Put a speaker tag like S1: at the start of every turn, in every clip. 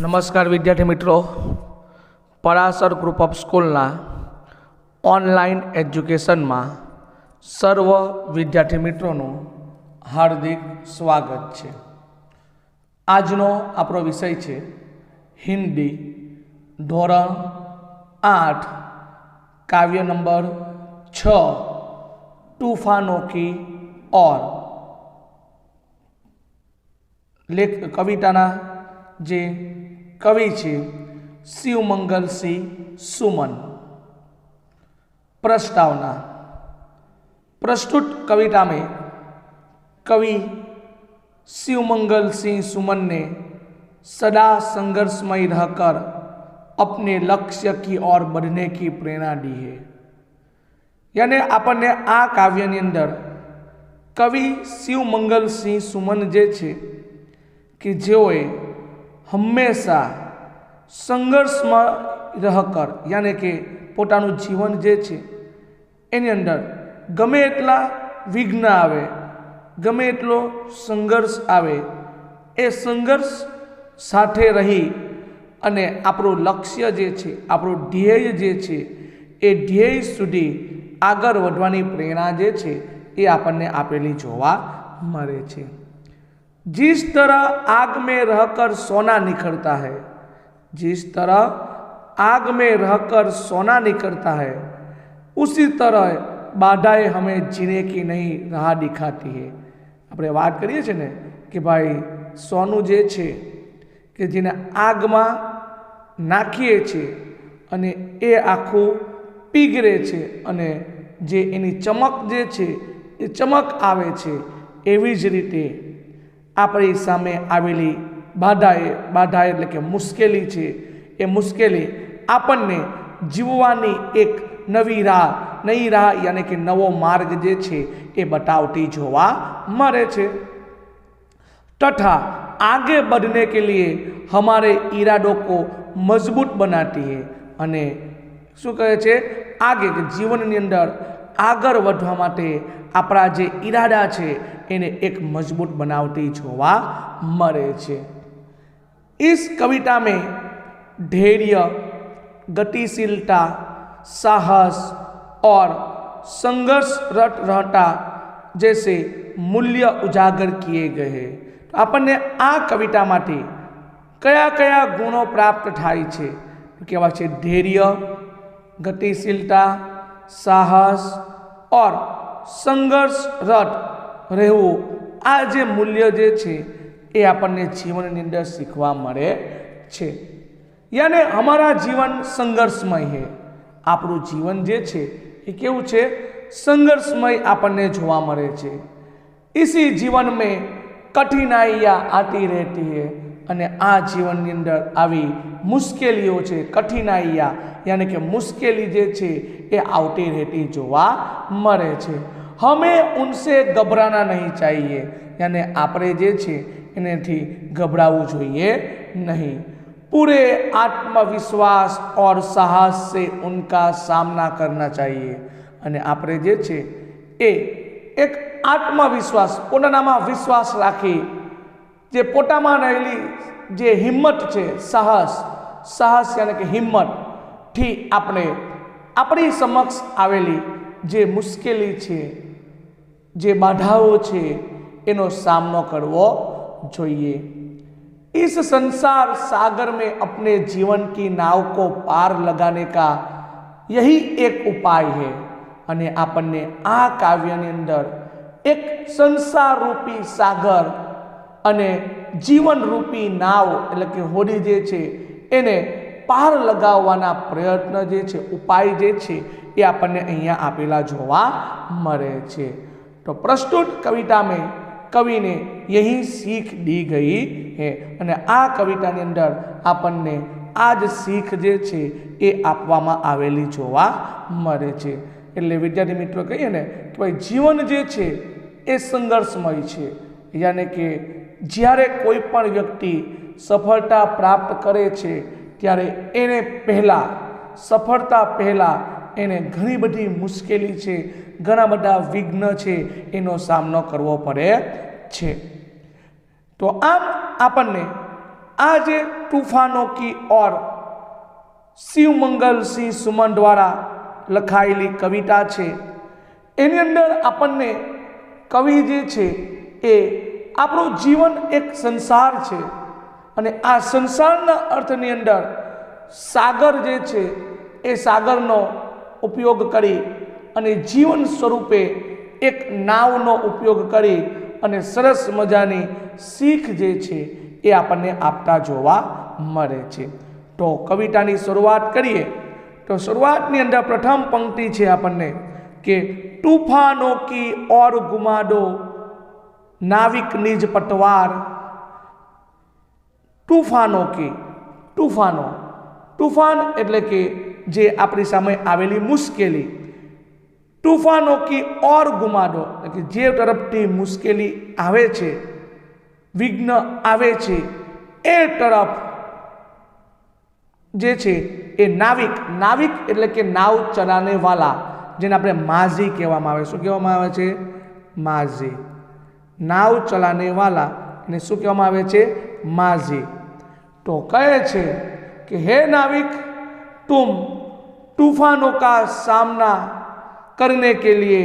S1: नमस्कार विद्यार्थी मित्रों, पराशर ग्रुप ऑफ स्कूलना ऑनलाइन एज्युकेशन में सर्व विद्यार्थी मित्रों हार्दिक स्वागत है। आजनो आपणो विषय है हिंदी धोरण 8 काव्य नंबर 6 तूफानों की और कविताना जे कवि छे शिवमंगल सिंह सुमन। प्रस्तावना। प्रस्तुत कविता में कवि शिवमंगल सिंह सुमन ने सदा संघर्षमय रहकर अपने लक्ष्य की ओर बढ़ने की प्रेरणा दी है। यानी आपने आ काव्यनी अंदर कवि शिवमंगल सिंह सुमन जे छे कि जेओए हमेशा संघर्ष में रहकर यानी कि पोतानु जीवन जे छे एनी अंदर गमे एटला विघ्न आवे, गमे एटलो संघर्ष आवे, ए संघर्ष साथे रही अने आपणो लक्ष्य जे छे, आपणो ध्येय जे छे ए ध्येय सुधी आगर वधवानी प्रेरणा जे छे ए आपने आपेली जोवा मळे छे। जिस तरह आग में रहकर सोना निखरता है, जिस तरह आग में रहकर सोना निखरता है, उसी तरह बाधाएं हमें जीने की नई राह दिखाती है। આપણે વાત કરીએ છીએ ને કે ભાઈ સોનું જે છે કે જેને આગમાં નાખીએ છીએ અને એ આખું પીગળે છે અને જે એની ચમક જે છે એ ચમક આવે છે, એવી જ રીતે આપણી સામે આવેલી બાધા એટલે કે મુશ્કેલી છે, એ મુશ્કેલી આપણને જીવવાની એક નવી રાહ यानी कि नवो मार्ग जे छे ए बतावती जोवा मळे छे। तथा आगे बढ़ने के लिए हमारे इरादों को मजबूत बनाती है अने शुं कहे छे आगे के जीवननी अंदर आगर वधवा माटे आपणा जे इरादा छे एने एक मजबूत बनावती जोवा मळे छे। इस कविता में धैर्य, गतिशीलता, साहस और संघर्षरत रहता जैसे मूल्य उजागर किए गए हैं। तो आपने आ कविता माटे कया कया गुणों प्राप्त थाय छे? कहेवाय छे धैर्य, गतिशीलता, साहस और संघर्षरत રહેવું। આ જે મૂલ્ય જે છે એ આપણને જીવનની અંદર શીખવા મળે છે। यानी हमारा जीवन संघर्षमय है। આપણું જીવન જે છે એ કેવું છે? संघर्षमय આપણને જોવા મળે છે। इसी जीवन में कठिनाइयाँ आती रहती है અને આ જીવનની અંદર આવી મુશ્કેલીઓ છે, કઠિનાઈયા यानी कि मुश्केली जे छे ए आवती रहती जोवा मळे छे। हमें उनसे घबराना नहीं चाहिए, यानी आपणे जे छे एनेथी घबरावવું જોઈએ नहीं। पूरे आत्मविश्वास और साहस से उनका सामना करना चाहिए। अने आपणे जे छे ए एक आत्मविश्वास पोतानामां विश्वास राखी जे पोतामां रहेली जे हिम्मत छे, साहस यानी कि हिम्मत थी आपणे आपणी समक्ष आवेली जे मुश्केली छे, जे बाधाओं छे एनो सामनो करवो जोईए। इस संसार सागर में अपने जीवन की नाव को पार लगाने का यही एक उपाय है। अने आपने आ काव्यनी अंदर एक संसार रूपी सागर अने जीवन रूपी नाव એટલે કે હોડી જે છે એને પાર લગાવવાના પ્રયત્ન જે છે, ઉપાય જે છે એ આપણને અહીંયા આપેલા જોવા મળે છે। तो प्रस्तुत कविता में कवि ने यही सीख दी गई है અને આ કવિતાની અંદર આપણને आज सीख जे छे ए आपवामां आवेली जोवा मळे छे। એટલે વિદ્યાર્થી મિત્રો કહીએ ને કે ભાઈ જીવન જે છે એ સંઘર્ષમય છે। यानी कि જ્યારે કોઈ પણ વ્યક્તિ સફળતા પ્રાપ્ત કરે છે ત્યારે એને સફળતા પહેલા એને ઘણી બધી મુશ્કેલી છે, ઘણા બધા વિઘ્ન છે એનો સામનો કરવો પડે છે। તો આમ આપણને આ જે तूफानों की ओर शिवमंगल सिंह सुमन द्वारा लखाયેલી कविता है। एनी अंदर आपने कवि जे छे ए आपणो जीवन एक संसार है अने आ संसारना अर्थनी अंदर सागर जे छे ए सागरनो उपयोग करी अने जीवन स्वरूपे एक नावनो उपयोग करी अने सरस मजानी सीख जे छे ए आपने आपता जोवा मळे छे। तो कवितानी शुरुआत करिए तो शुरुआतनी अंदर प्रथम पंक्ति है आपने कि तूफानों की ओर घुमा दो नाविक निज पटवार। तूफानों की तूफानों तूफान एटले के जे अपनी सामे आवेली मुश्केली तूफानों की ओर घुमा दो कि जे तरफथी मुश्केली आवे छे विघ्न आवे छे ए तरफ जे छे ए नाविक नाविक एटले के नाव चलाने वाला जेने आपणे माझी कहेवामां आवे। शुं कहेवामां आवे छे? माझी। नाव चलाने वाला ने शुं कहेवामां आवे छे? माझी। तो कहे छे कि हे नाविक तुम तूफानों का सामना करने के लिए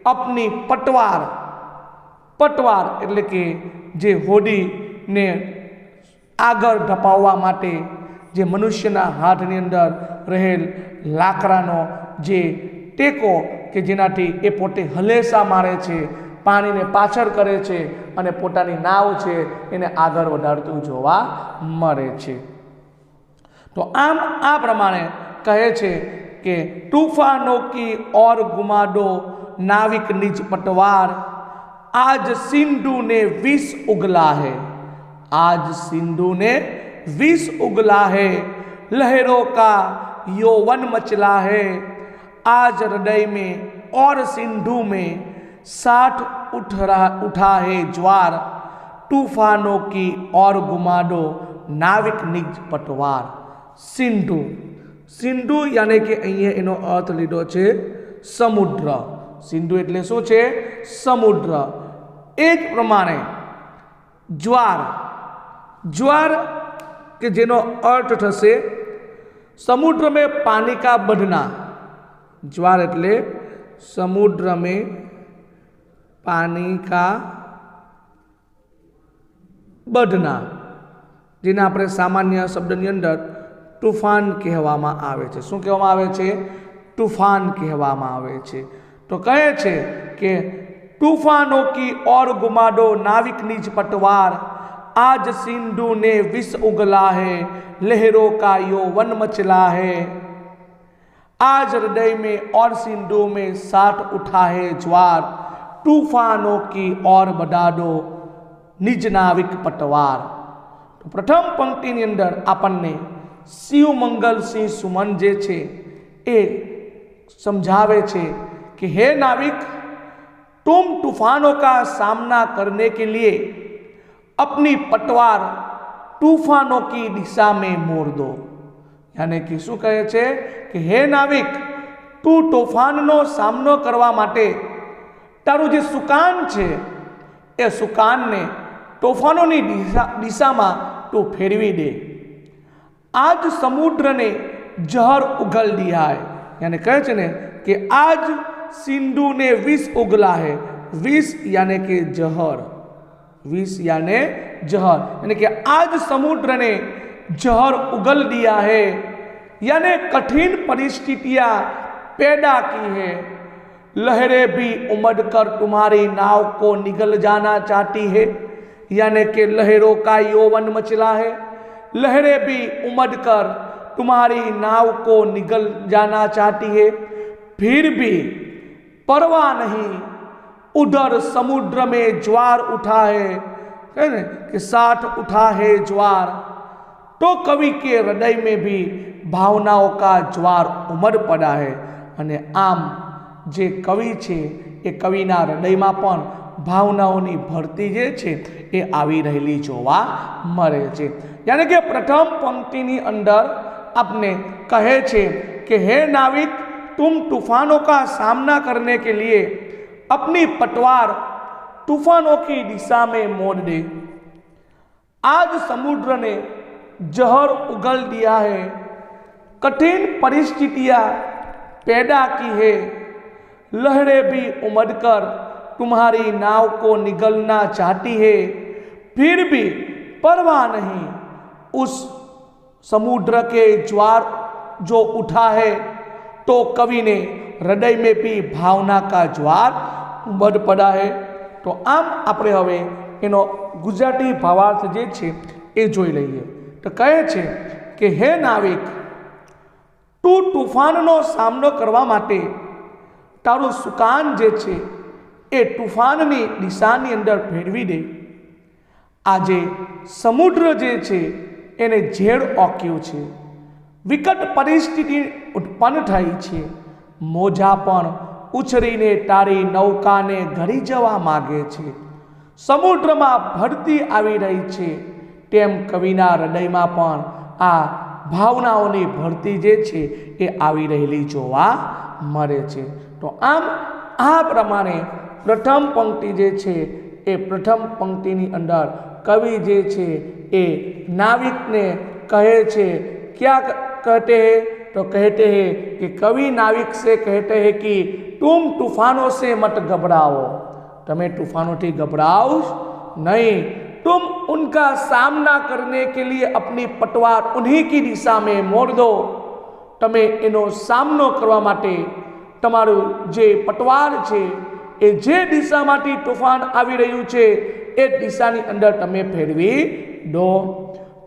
S1: अपनी पटवार पटवार एटले के जे होडी ने आगर धपाववा माटे जे मनुष्यना हाथनी अंदर रहेल लाकडानो जे टेको के जेनाथी ए पोते हलेसा मारे छे पानी ने पाछळ करे छे अने पोतानी नाव छे एने आगर वधारतुं जोवा मळे छे। तो आम आ प्रमाणे कहे छे कि तूफानों की ओर घुमा दो नाविक निज पटवार। आज सिंधु ने विष उगला है। आज सिंधु ने विष उगला है। लहरों का यौवन मचला है। आज हृदय में और सिंधु में साठ उठा है ज्वार। तूफानों की ओर घुमा दो नाविक निज पटवार। सिंधु सिंधु यानी कि अहींया एनो अर्थ लीधो छे समुद्र। सिंधु एटले शुं छे? समुद्र। एक प्रमाणे ज्वार ज्वार के जेनो अर्थ थशे समुद्र में पानी का बढ़ना। ज्वार एटले समुद्र में पानी का बढ़ना जेने आपणे सामान्य शब्दनी अंदर तूफान कहेवामां आवे छे। शुं कहेवामां आवे छे? तूफान कहेवामां आवे छे। तो कहे छे कि तूफानों की ओर घुमा दो नाविक निज पटवार। आज सिंधु ने विष उगला है। लहरों का यौवन मचला है। आज हृदय में और सिंधु में साठ उठा है ज्वार। तूफानों की ओर बढ़ा दो निज नाविक पटवार। तो प्रथम पंक्ति अंदर आपने शिवमंगल सिंह सुमन जे छे ए समझावे छे कि हे नाविक तुम तूफानों का सामना करने के लिए अपनी पटवार तूफानों की दिशा में मोड़ दो। यानी कि शुं कहे छे कि हे नाविक तू तूफाननो सामनो करवा माटे तारू जे सुकान छे ए सुकानने तूफानोनी दिशामां तू फेरवी दे। आज समुद्र ने जहर उगल दिया है। यानी कहे छे ने कि आज सिंधु ने विष उगला है। विष यानी कि जहर। विष यानी जहर यानी कि आज समुद्र ने जहर उगल दिया है। यानी कठिन परिस्थितियां पैदा की है। लहरें भी उमड़कर तुम्हारी नाव को निगल जाना चाहती है। यानी कि लहरों का यौवन मचला है। लहरें भी उमड़कर तुम्हारी नाव को निगल जाना चाहती है। फिर भी परवाह नहीं उधर समुद्र में ज्वार उठा है कि साठ उठा है ज्वार। तो कवि के हृदय में भी भावनाओं का ज्वार उमड़ पड़ा है। अने आम जे कवि छे ए कविना हृदयमां पण भावनाओनी भरती जे छे ए आवी रहेली जोवा मळे छे। यानी कि प्रथम पंक्तिनी अंदर आपने कहे छे कि हे नाविक तुम तूफानों का सामना करने के लिए अपनी पटवार तूफानों की दिशा में मोड़ दे। आज समुद्र ने जहर उगल दिया है, कठिन परिस्थितियां पैदा की है, लहरें भी उमड़कर तुम्हारी नाव को निगलना चाहती है, फिर भी परवाह नहीं। उस समुद्र के ज्वार जो उठा है, तो कवि ने हृदय में भी भावना का ज्वार उमड़ पड़ा है। तो आम આપણે હવે એનો ગુજરાતી ભાવાર્થ જે છે એ જોઈ લઈએ। તો કહે છે કે હે નાવિક, તું તૂફાનનો સામનો કરવા માટે તારું સુકાન જે છે એ તૂફાનની દિશાની અંદર ફેરવી દે। આજે સમુદ્ર જે છે એને ઝેર ઓક્યું છે, વિકટ પરિસ્થિતિ ઉત્પન્ન થઈ છે, મોજા પણ ઉછરીને તારી નૌકાને ઘડી જવા માગે છે, સમુદ્રમાં ભરતી આવી રહી છે, તેમ કવિના હૃદયમાં પણ આ ભાવનાઓની ભરતી જે છે એ આવી રહેલી જોવા મળે છે। તો આમ આ પ્રમાણે પ્રથમ પંક્તિ જે છે એ પ્રથમ પંક્તિની અંદર કવિ જે છે એ નાવિકને કહે છે। क्या कहते हैं? तो कहते हैं कि कवि नाविक से कहते हैं कि तुम तूफानों से मत घबराओ, तुम्हें तूफानों से घबराओ नहीं, तुम उनका सामना करने के लिए अपनी पटवार उन्हीं की दिशा में मोड़ दो। તમે એનો સામનો કરવા માટે તમારું જે પટવાર છે એ જે દિશામાંથી તૂફાન આવી રહ્યું છે એ દિશાની અંદર તમે ફેરવી દો।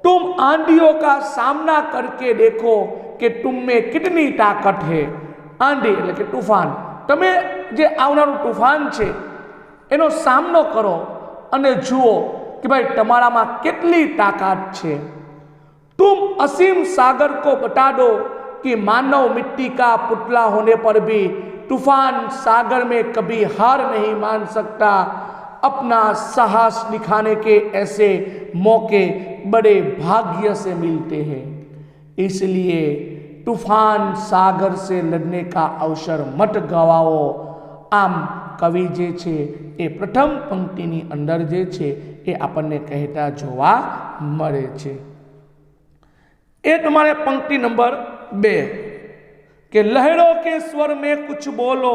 S1: तुम आंधियों का सामना करके देखो कि तुम में कितनी ताकत है। आंधी એટલે કે તૂફાન, તમે જે આવનારું તૂફાન છે એનો સામનો કરો અને જુઓ कि भाई તમારામાં કેટલી તાકાત છે। तुम असीम सागर को बता दो कि मानव मिट्टी का पुतला होने पर भी तूफान सागर में कभी हार नहीं मान सकता। अपना साहस दिखाने के ऐसे मौके बड़े भाग्य से मिलते हैं, इसलिए तूफान सागर से लड़ने का अवसर मत गवाओ। आम कवि जे छे ए प्रथम पंक्तिनी अंदर जे छे ए आपने कहता जोवा मळे छे। ए तुम्हारे पंक्ति नंबर 2 कि लहरों के स्वर में कुछ बोलो,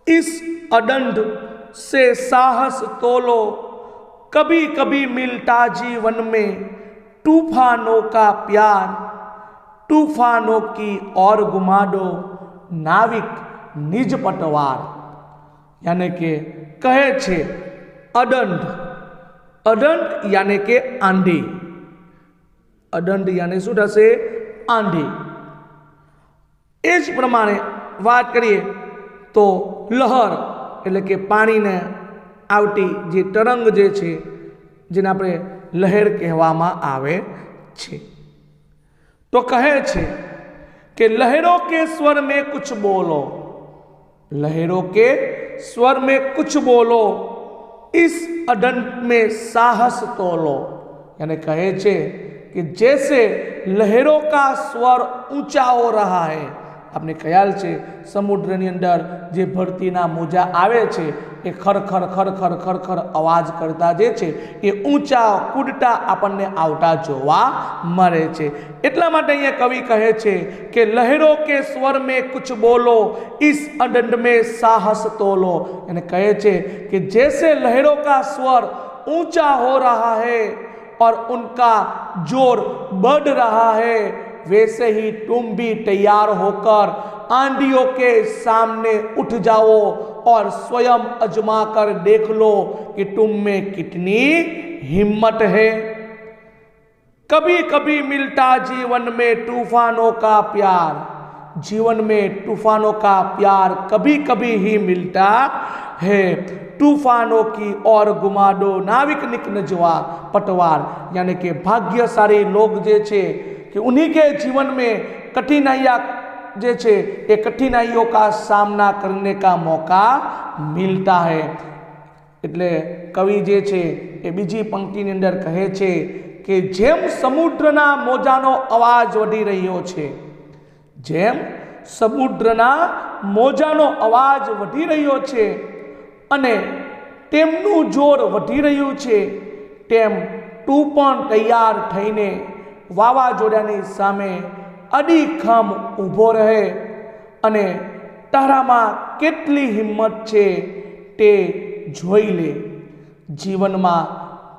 S1: इस अदंड से साहस तोलो, कभी कभी मिलता जीवन में तूफानों का प्यार, तूफानों की और घुमा दो नाविक निज पटवार। यानी के कहे छे अदंड, अदंड यानी के आंधी, अदंड यानी शुं थशे? आंधी। एज प्रमाणे बात करिए तो लहर એટલે કે પાણીને આવતી જે તરંગ જે છે જેને આપણે લહેર કહેવામાં આવે છે। તો કહે છે કે લહેરોं के स्वर में कुछ बोलो, लहरों के स्वर में कुछ बोलो, इस अदंड में साहस तोलो। यानी कहे छे कि जैसे लहरों का स्वर ऊंचा हो रहा है, आपने ख्याल છે સમુદ્રની અંદર જે ભરતીના મોજા આવે છે એ ખરખર ખરખર ખરખર અવાજ કરતા જે છે એ ઊંચા કૂદતા આપણને આવતા જોવા મળે છે। એટલા માટે અહીંયા કવિ કહે છે કે લહેરોं के स्वर में कुछ बोलो, इस अदंड में साहस तोलो। यानी કહે છે कि जैसे लहरों का स्वर ऊंचा हो रहा है और उनका जोर बढ़ रहा है, वैसे ही तुम भी तैयार होकर आंधियों के सामने उठ जाओ और स्वयं अजमा कर देख लो कि तुम में कितनी हिम्मत है। कभी कभी मिलता जीवन में तूफानों का प्यार, जीवन में तूफानों का प्यार कभी कभी ही मिलता है। तूफानों की और घुमा दो नाविक निक नजवा पटवार। यानी कि भाग्यशाली लोग जे छे कि उन्हीं के जीवन में कठिनाइयाँ जे छे ये कठिनाइयों का सामना करने का मौका मिलता है। એટલે કવિ જે છે એ બીજી પંક્તિની અંદર કહે છે કે જેમ સમુદ્રના મોજાનો અવાજ વધી રહ્યો છે, જેમ સમુદ્રના મોજાનો અવાજ વધી રહ્યો છે અને તેમનું જોર વધી રહ્યું છે, તેમ તું પણ તૈયાર થઈને વાવાઝોડાની સામે અડીખમ ઊભો રહે અને તારામાં કેટલી હિંમત છે તે જોઈ લે। જીવનમાં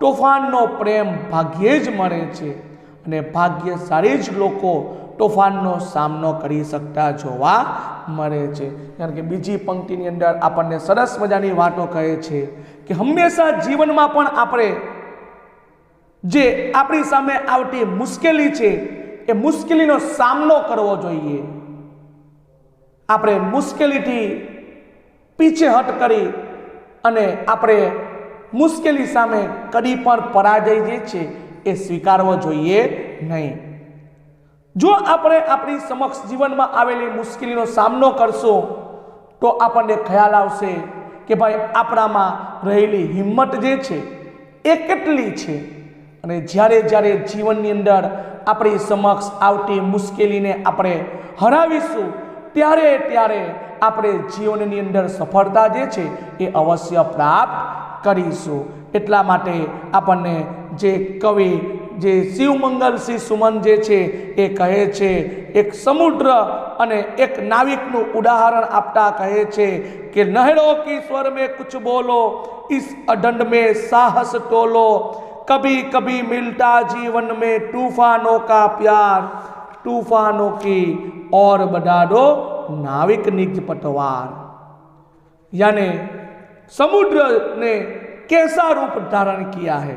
S1: તોફાનનો પ્રેમ ભાગ્યે જ મળે છે અને ભાગ્યશાળી જ લોકો તોફાનનો સામનો કરી શકતા જોવા મળે છે। કારણ કે બીજી પંક્તિની અંદર આપણને સરસ મજાની વાતો કહે છે કે હંમેશા જીવનમાં પણ આપણે જે આપણી સામે આવતી મુશ્કેલી છે એ મુશ્કેલીનો સામનો કરવો જોઈએ। આપણે મુશ્કેલીથી પીછેહટ કરી અને આપણે મુશ્કેલી સામે કદી પણ પરાજય જે છે એ સ્વીકારવો જોઈએ નહીં। જો આપણે આપણી સમક્ષ જીવનમાં આવેલી મુશ્કેલીનો સામનો કરશું તો આપણને ખ્યાલ આવશે કે ભાઈ આપણામાં રહેલી હિંમત જે છે એ કેટલી છે। અને જ્યારે જ્યારે જીવનની અંદર આપણી સમક્ષ આવતી મુશ્કેલીને આપણે હરાવીશું ત્યારે ત્યારે આપણે જીવનની અંદર સફળતા જે છે એ અવશ્ય પ્રાપ્ત કરીશું। એટલા માટે આપણને જે કવિ જે શિવમંગલસિંહ સુમન જે છે એ કહે છે, એક સમુદ્ર અને એક નાવિકનું ઉદાહરણ આપતા કહે છે કે નહેरों की स्वर में कुछ बोलो, इस अदंड में साहस तोलो, कभी कभी मिलता जीवन में तूफानों का प्यार, तूफानों की और बढ़ा दो नाविक निज पतवार। यानी समुद्र ने कैसा रूप धारण किया है।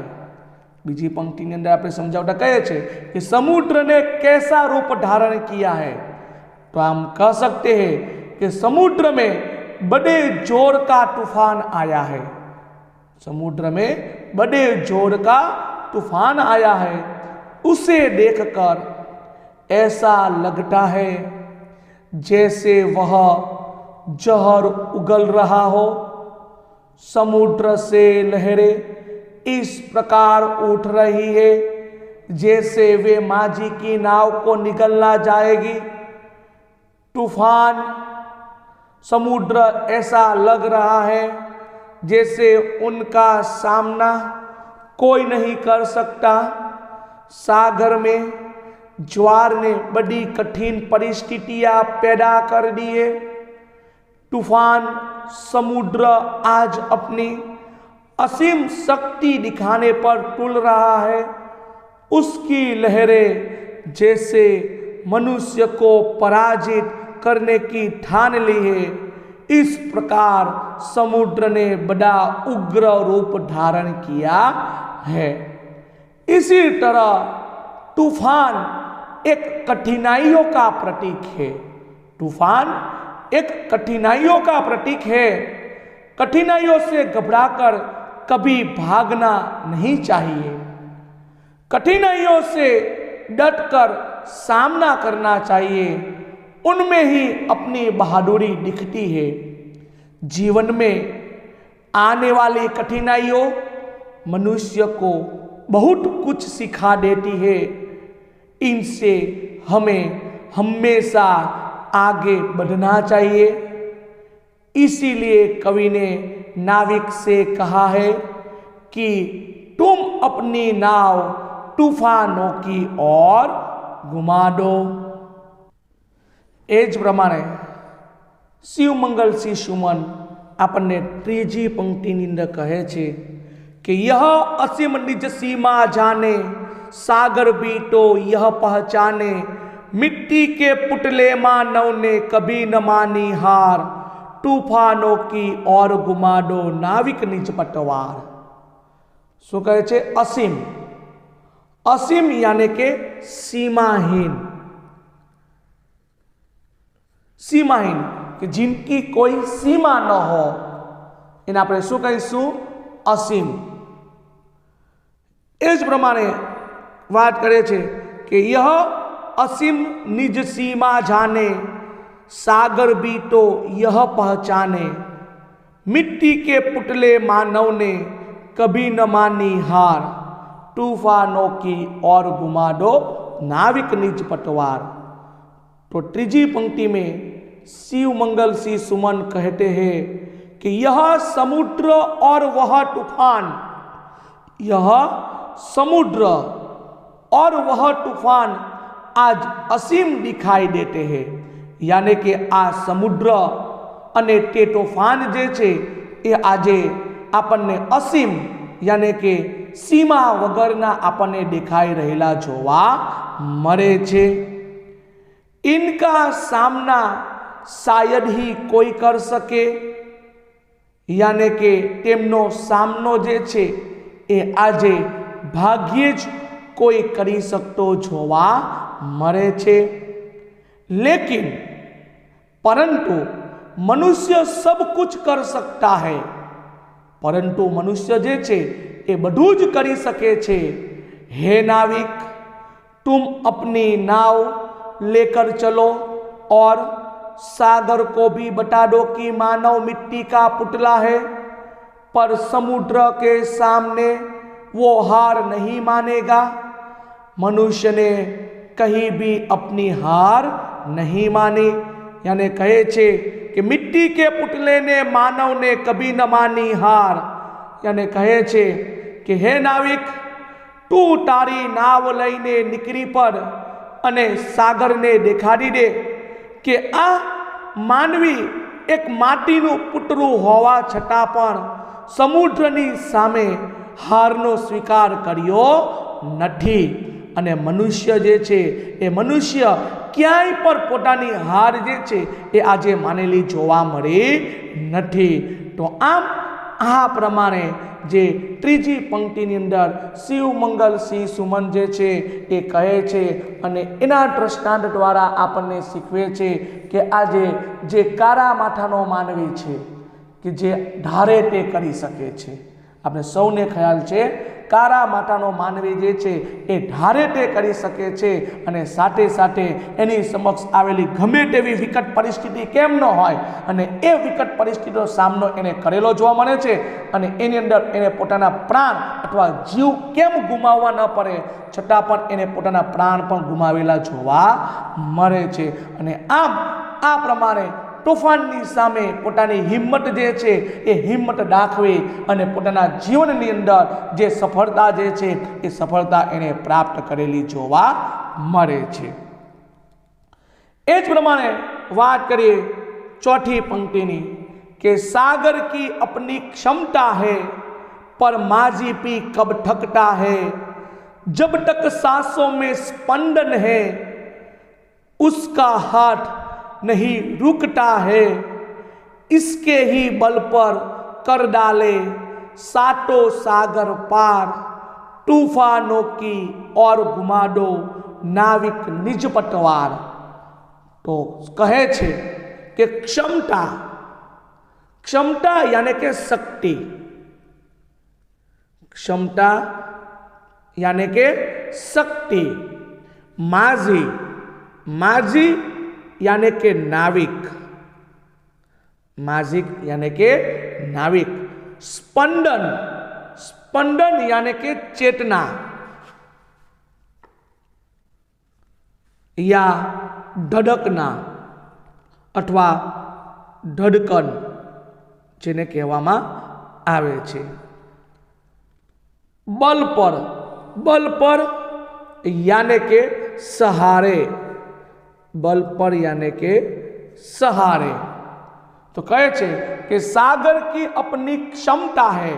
S1: बीजी पंक्ति ने अंदर आपने समझावता कहे छे कि समुद्र ने कैसा रूप धारण किया है, तो हम कह सकते हैं कि समुद्र में बड़े जोर का तूफान आया है। समुद्र में बड़े जोर का तूफान आया है, उसे देखकर ऐसा लगता है जैसे वह जहर उगल रहा हो। समुद्र से लहरें इस प्रकार उठ रही है जैसे वे माझी की नाव को निगलना जाएगी। तूफान समुद्र ऐसा लग रहा है जैसे उनका सामना कोई नहीं कर सकता। सागर में ज्वार ने बड़ी कठिन परिस्थितियां पैदा कर दी है। तूफान समुद्र आज अपनी असीम शक्ति दिखाने पर तुल रहा है। उसकी लहरें जैसे मनुष्य को पराजित करने की ठान ली है। इस प्रकार समुद्र ने बड़ा उग्र रूप धारण किया है। इसी तरह तूफान एक कठिनाइयों का प्रतीक है। तूफान एक कठिनाइयों का प्रतीक है। कठिनाइयों से घबराकर कभी भागना नहीं चाहिए। कठिनाइयों से डटकर सामना करना चाहिए, उनमें ही अपनी बहादुरी दिखती है। जीवन में आने वाली कठिनाइयों मनुष्य को बहुत कुछ सिखा देती है। इनसे हमें हमेशा आगे बढ़ना चाहिए। इसीलिए कवि ने नाविक से कहा है कि तुम अपनी नाव तूफानों की ओर घुमा दो। एज प्रमाणे शिवमंगलसिंह सुमन आपने त्रीजी पंक्ति अंदर कहे छे कि यह असीम निज सीमा जाने, सागर भी तो यह पहचाने, मिट्टी के पुतले मानव ने कभी न मानी हार, तूफानों की ओर घुमा दो नाविक निज पतवार। शू कहे छे? असीम। असीम यानी के सीमाहीन। सीमाहीन कि जिनकी कोई सीमा न हो एने आपणे शुं कहीशुं? असीम। एज प्रमाणे बात करे छे कि यह असीम निज सीमा जाने, सागर भी तो यह पहचाने, मिट्टी के पुतले मानव ने कभी न मानी हार, तूफानों की ओर घुमा दो नाविक निज पतवार। तो त्रीजी पंक्ति में शिवमंगलसिंह सुमन कहते हैं कि यह समुद्र और वह तूफान, यह समुद्र और वह तूफान आज असीम दिखाई देते हैं। यानी कि आ समुद्र अने ते तूफान जे छे ए आजे आपने असीम यानी कि सीमा वगरना आपने दिखाई रहेला जोवा मळे छे। इनका सामना शायद ही कोई कर सके, यानी कि तेमनो सामनो जे छे ए आजे भाग्ये ज कोई करी सकतो जोवा मळे छे। लेकिन परंतु मनुष्य सब कुछ कर सकता है, परंतु मनुष्य जे छे ए बधुं ज करी सके छे। हे नाविक, तुम अपनी नाव लेकर चलो और सागर को भी बता दो कि मानव मिट्टी का पुतला है, पर समुद्र के सामने वो हार नहीं मानेगा। मनुष्य ने कहीं भी अपनी हार नहीं मानी। यानी कहे छे कि मिट्टी के पुतले ने मानव ने कभी न मानी हार। यानी कहे छे कि हे नाविक, तू तारी नाव लईने निकरी पड़ अने सागर ने देखाड़ी दे कि आ मानवी एक माटीनुं पुतळुं होवा छतां पण समुद्रनी सामे हारनो स्वीकार कर्यो नथी। अने मनुष्य जे छे ए मनुष्य क्यांय पर पोतानी हार जे छे ए आजे मानेली जोवा मळी नथी। तो आम आ प्रमाणे जे त्रीजी पंक्तिनी अंदर शिवमंगल सिंह सुमन जे छे ए कहे छे अने एना दृष्टांत द्वारा आपने शीखवे छे कि आजे जे कारा माथानो मानवी छे कि जे धारे ते करी सके छे। आपने सौने ख्याल छे कारा माथानो मानवी जे छे ए धारे ते करी सके छे अने साथे साथे एनी समक्ष आवेली गमे तेवी विकट परिस्थिति केम न होय अने ए विकट परिस्थितिनो सामनो एने करेलो जोवा मळे छे अने एनी अंदर एने पोताना प्राण अथवा जीव केम गुमाववा न पड़े छतां पण एने पोताना प्राण पण गुमावेला जोवा मळे छे। अने आम आ प्रमाणे तूफाननी सामे पोतानी हिम्मत जे छे ए हिम्मत दाखवे अने पोताना जीवननी अंदर जे सफलता जे छे ए सफलता एने प्राप्त करेली जोवा मळे छे। ए ज प्रमाणे बात करिए चौथी पंक्तिनी कि सागर की अपनी क्षमता है, पर माझी पी कब थकता है। जब तक सांसों में स्पंदन है, उसका हाथ नहीं रुकता है। इसके ही बल पर कर डाले सातों सागर पार। तूफानों की और घुमा दो नाविक निज पतवार। तो कहे छे कि क्षमता, क्षमता यानी के शक्ति, क्षमता यानी के शक्ति। माझी, माझी यानी के नाविक, माझिक यानी के नाविक। स्पंदन, स्पंदन यानी के चेतना या धड़कना अथवा धड़कन जेने कहेवामां आवे छे। बल पर, बल पर यानी के सहारे, बल पर यानी के सहारे। तो कहे छे कि सागर की अपनी क्षमता है,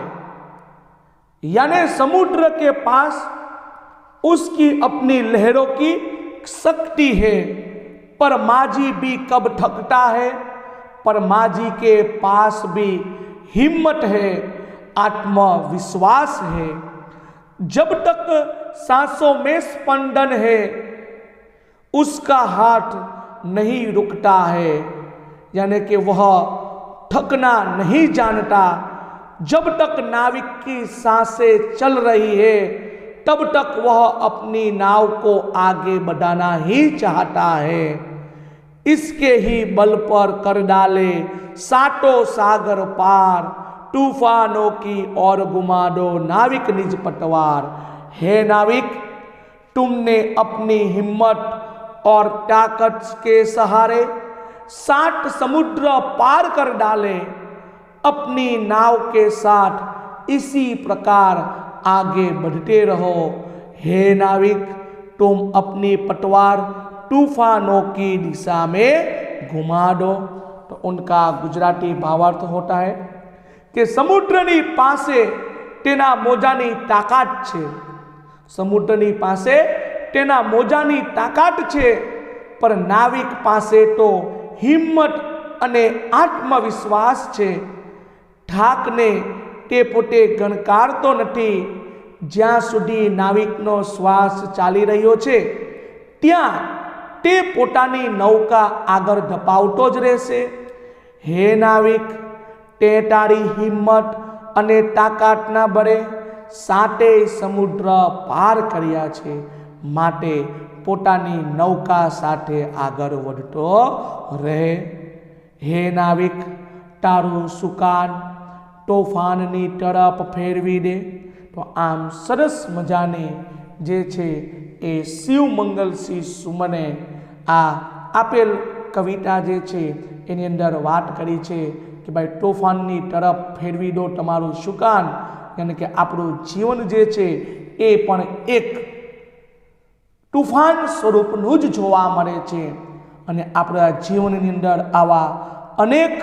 S1: यानी समुद्र के पास उसकी अपनी लहरों की शक्ति है। पर माझी भी कब थकता है, पर माझी के पास भी हिम्मत है, आत्मविश्वास है। जब तक सांसों में स्पंदन है, उसका हाथ नहीं रुकता है। यानी कि वह थकना नहीं जानता। जब तक नाविक की सांसें चल रही है, तब तक वह अपनी नाव को आगे बढ़ाना ही चाहता है। इसके ही बल पर कर डाले सातों सागर पार। तूफानों की और घुमा दो नाविक निज पतवार। हे नाविक, तुमने अपनी हिम्मत और ताकत के सहारे 7 समुद्र पार कर डाले। अपनी नाव के साथ इसी प्रकार आगे बढ़ते रहो। हे नाविक, तुम अपनी पतवार तूफानों की दिशा में घुमा दो। तो उनका गुजराती भावार्थ होता है कि समुद्રની પાસે તેના મોજાની તાકાત છે, સમુદ્રની પાસે તેના મોજાની તાકાત છે, પર નાવિક પાસે તો હિંમત અને આત્મવિશ્વાસ છે। ઠાકને તે પોતે ગણકારતો નથી। જ્યાં સુધી નાવિકનો શ્વાસ ચાલી રહ્યો છે ત્યાં તે પોતાની નૌકા આગળ ધપાવતો જ રહેશે। હે નાવિક, તે તારી હિંમત અને તાકાતના બળે સાતે સમુદ્ર પાર કર્યા છે, માટે પોતાની નૌકા સાથે આગળ વધતો રહે। હે નાવિક, તારું સુકાન તોફાનની તરફ ફેરવી દે। તો આમ સરસ મજાની જે છે એ શિવમંગલસિંહ સુમને આ આપેલ કવિતા જે છે એની અંદર વાત કરી છે કે ભાઈ તોફાનની તરફ ફેરવી દો તમારું સુકાન, એટલે કે આપણું જીવન જે છે એ પણ એક તૂફાન સ્વરૂપનું જ જોવા મળે છે। અને આપણા જીવનની અંદર આવા અનેક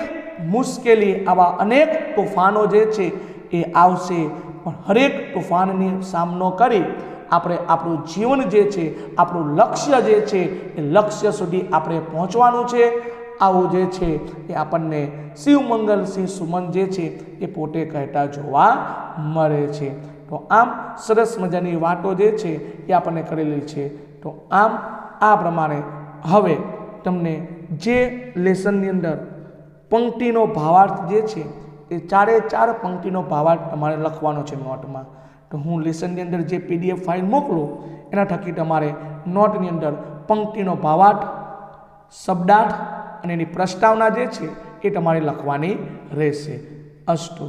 S1: મુશ્કેલી, આવા અનેક તોફાનો જે છે એ આવશે, પણ હરેક તોફાનની સામનો કરી આપણે આપણું જીવન જે છે, આપણું લક્ષ્ય જે છે એ લક્ષ્ય સુધી આપણે પહોંચવાનું છે। આવું જે છે એ આપણને શિવમંગલસિંહ સુમન જે છે એ પોતે કહેતા જોવા મળે છે। તો આમ સરસ મજાની વાતો જે છે એ આપણને કરેલી છે। તો આમ આ પ્રમાણે હવે તમને જે લેસનની અંદર પંક્તિનો ભાવાર્થ જે છે એ ચારે ચાર પંક્તિનો ભાવાર્થ તમારે લખવાનો છે નોટમાં। તો હું લેસનની અંદર જે PDF ફાઇલ મોકલું એના થકી તમારે નોટની અંદર પંક્તિનો ભાવાર્થ, શબ્દાર્થ અને એની પ્રસ્તાવના જે છે એ તમારે લખવાની રહેશે। અસ્તુ।